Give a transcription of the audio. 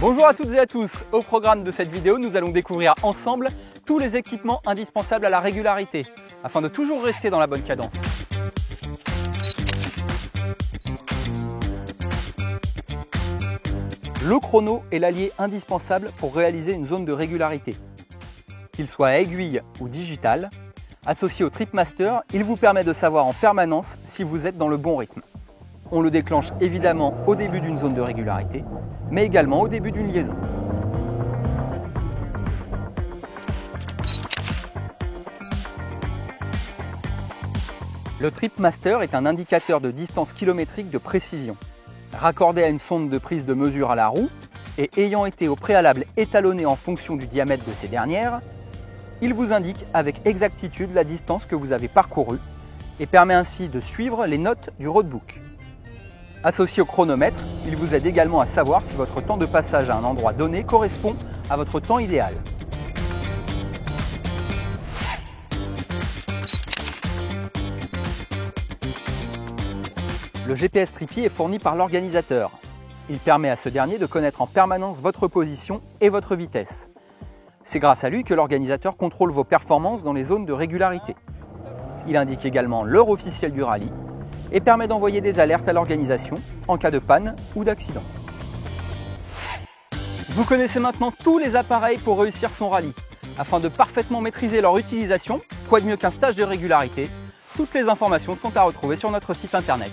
Bonjour à toutes et à tous. Au programme de cette vidéo, nous allons découvrir ensemble tous les équipements indispensables à la régularité, afin de toujours rester dans la bonne cadence. Le chrono est l'allié indispensable pour réaliser une zone de régularité. Qu'il soit à aiguille ou digital, associé au TripMaster, il vous permet de savoir en permanence si vous êtes dans le bon rythme. On le déclenche évidemment au début d'une zone de régularité, mais également au début d'une liaison. Le TripMaster est un indicateur de distance kilométrique de précision. Raccordé à une sonde de prise de mesure à la roue et ayant été au préalable étalonné en fonction du diamètre de ces dernières, il vous indique avec exactitude la distance que vous avez parcourue et permet ainsi de suivre les notes du roadbook. Associé au chronomètre, il vous aide également à savoir si votre temps de passage à un endroit donné correspond à votre temps idéal. Le GPS Tripi est fourni par l'organisateur. Il permet à ce dernier de connaître en permanence votre position et votre vitesse. C'est grâce à lui que l'organisateur contrôle vos performances dans les zones de régularité. Il indique également l'heure officielle du rallye et permet d'envoyer des alertes à l'organisation en cas de panne ou d'accident. Vous connaissez maintenant tous les appareils pour réussir son rallye. Afin de parfaitement maîtriser leur utilisation, quoi de mieux qu'un stage de régularité? Toutes les informations sont à retrouver sur notre site internet.